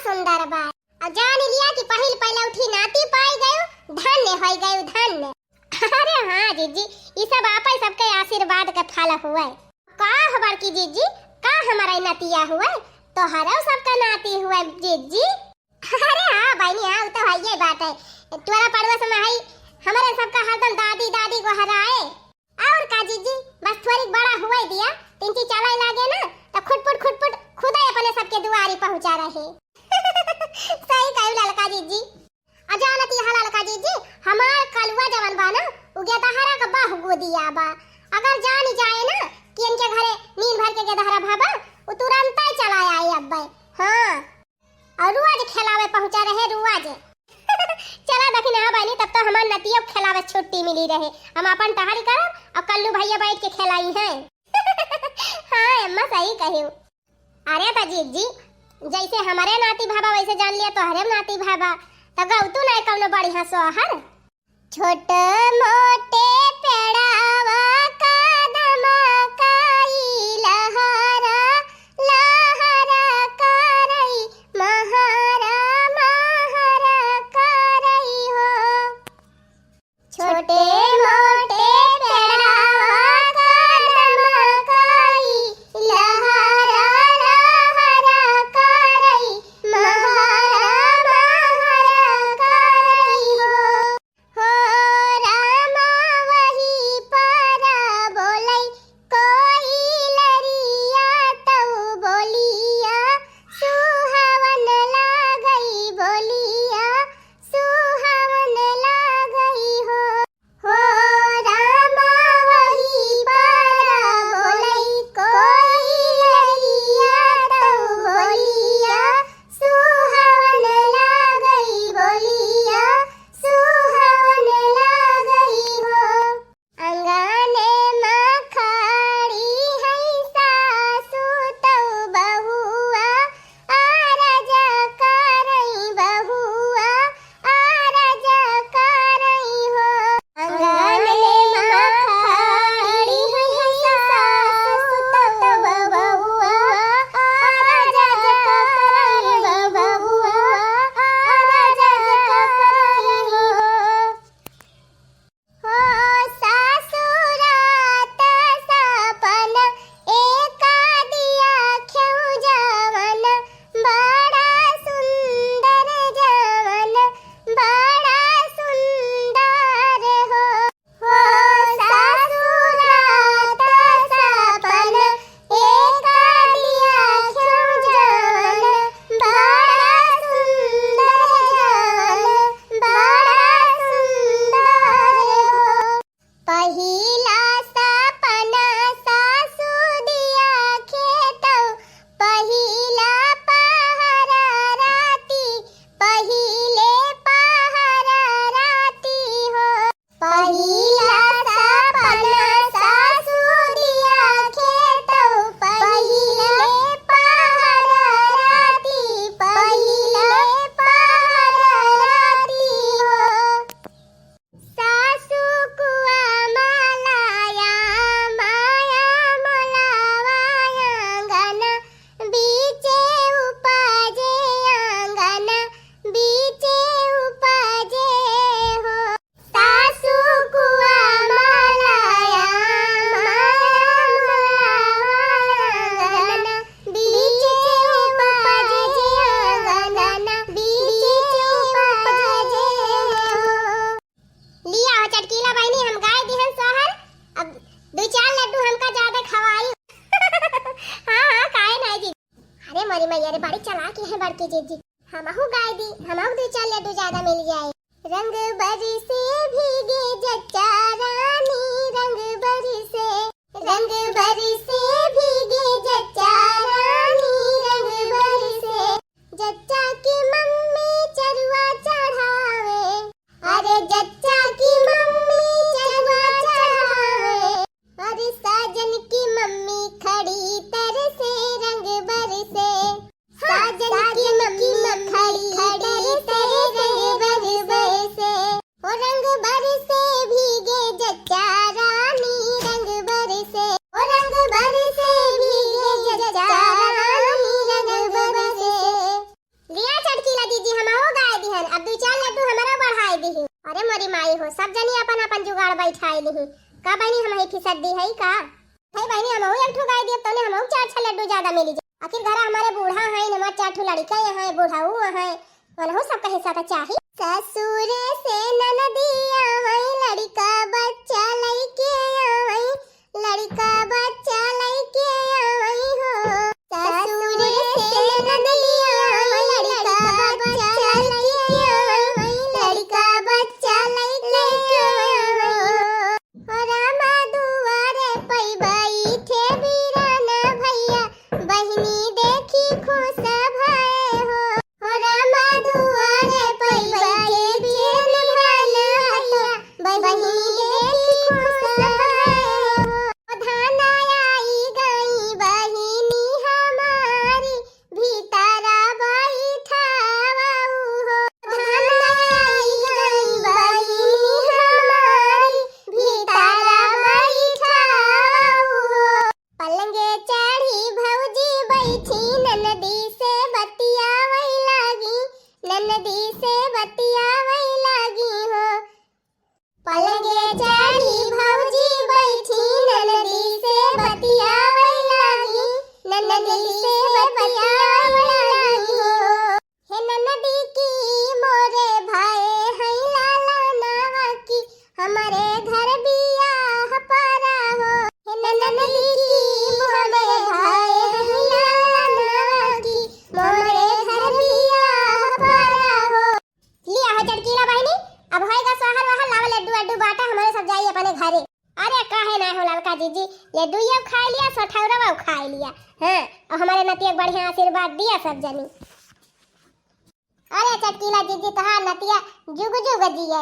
सुंदर बा। जान लिया कि पहिल पहले उठी नाती पाई गयो धन्य होई गयो धन्य। अरे हां जीजी ई सब आपै सबके आशीर्वाद के फल हुए। का हबर की जीजी का हमारा नतिया हुए तो हरो सबका नाती हुए जीजी। अरे हां बहनी हां तो है ये बात है। तुम्हारा पड़ोस में है हमारे सबका हरदम दादी दादी को हराए और का जीजी बस थोड़ी बड़ा हुए दिया तिनकी चला लागे ना तो खुटपुट खुद ही अपने सबके दुआरी पहुंचा रहे। सही कहू ललका जीजी। अजानती हलालका जीजी हमार कलुआ जवन बा ना उगे दहरा का बाह गोदिया बा। अगर जान जाए ना कि इनके घरे नींद भर के दहरा भाबा वो तुरंत ही चला आए अब्बे। हां और रुआज खिलावे पहुंचा रहे रुआज। चला दखिन हां बहनी तब तो हमार नतिया खिलावे छुट्टी मिली रहे हम अपन तहारी करब और कल्लू भैया बैठ के खिलाई है। हां अम्मा सही कहू। अरे ता जीजी जैसे हमारे नाती भाबा वैसे जान लिया तो हरे नाती भाबा तो गौतू नहीं कौनो बढ़िया सोहर। छोटे मोटे पेड़ावा कदम काई लहरा लहरा करई महारा महारा करई हो। छोटे मोटे पेड़ावा कदम काई लहरा लहरा करई महारा महारा करई हो रामा वही पारा बोलै कोई लरिया तऊ बोलिया सुहावन लागई बोलिया सुहावन लागई हो रामा वही पारा बोलै कोई लरिया तऊ बोलिया सुहावन लागई बोलिया सुहावन लागई हो। अंगने में खड़ी है सासु तऊ बहुआ आरजा करई बहुआ आरजा करई हो। अंगने में खड़ी है सासु तऊ बहुआ आरजा करई बहुआ आरजा करई हो। हो सासुरात सपन एका दिया क्यों जवन बड़ा सुंदर जवन बड़ा सुंदर हो। हो सासुरात सपन एका दिया क्यों जवन बड़ा सुंदर जवन बड़ा सुंदर हो। पहिला सपना सासु दिया खेतौ पहिला पहरा राती पहिले पहरा राती हो। पहिला सपना सासु दिया खेतौ पहिले पहरा राती पहिले पहरा राती हो। सासु कुआ मालाया माया मोलावाया अंगन बीचे उपजे अंगन बीचे उपजे हो। सासु कुआ मालाया माया मोलावाया अंगन बीचे उपजे अंगन बीचे उपजे हो। लिया हो चटकीला बहनी हम गाय दिहन सोहर अब दो चार लड्डू हमका ज्यादा खवाई। हां काहे नहीं जी। अरे मरी मैया रे बड़ी चालाकी है बड़की जीजी हमहु गाय दी हमहु दो चार लड्डू ज्यादा मिल जाए। रंग बरी से भीगे जच्चा रानी रंग बरी से भीगे जच्चा रानी रंग बरी से जच्चा की मम्मी चरुआ चढ़ावे अरे जच्चा की मम्मी चरुआ चढ़ावे अरे साजन की मम्मी खड़ी तरसे रंग बरसे साजन की मम्मी खड़ी तरसे रंग बरसे ओ रंग बरसे भीगे जच्चा रानी रंग बरसे ओ रंग बरसे भी खाई ली का बहनी हम ही फिसद दी है का है बहनी हम एक ठो गाय दिए तने हम 4 लड्डू ज्यादा मिली जाए आखिर घर हमारे बूढ़ा है न 4 ठो लड़का है बूढ़ाऊ है मनहु सबका हिस्सा तो चाहिए ससुर से ननदिया वही लड़का बच्चा लइके आई लड़का बच्चा लइके आई हो ससुर से ननदिया वही लड़का बच्चा लइके आई लड़का बच्चा लइके आई रामा दुआरे पैबाई थे बीराना भैया बहिनी देखी खुश भए हो रामा दुआरे पैबाई थे बीराना भैया बहिनी देखी खुश भए हो धाना आई गई बहिनी हमारी भीतरा बाई थावाऊ हो धाना आई गई बहिनी हमारी भीतरा बाई थावाऊ हो पलंगे चढ़ी भौजी बैठी ननदी से बतियावै लागी ननदी से बतियावै लागी हो पलंगे चढ़ी भौजी बैठी ननदी से बतियावै लागी ननदी से बतियावै लागी हो हे ननदी की मोरे भाई है लाला नावा की हमारे घर बियाह पारा हो हे ननदी की मोरे भाई है लाला नावा की मोरे घर बियाह पारा हो लिया हो चटकीला बहनी अब होएगा सोहर वहर लावा लड्डू अड्डू बाटा हमारे सब जाइए अपने घरे अरे काहे ना हो लड़का जीजी लड्डू ये खा लिया सठौरवा खा लिया हां और हमारे नतिया बढ़िया आशीर्वाद दिया सब जनी अरे चटकीला जीजी कहा नतिया जुग जुग जिए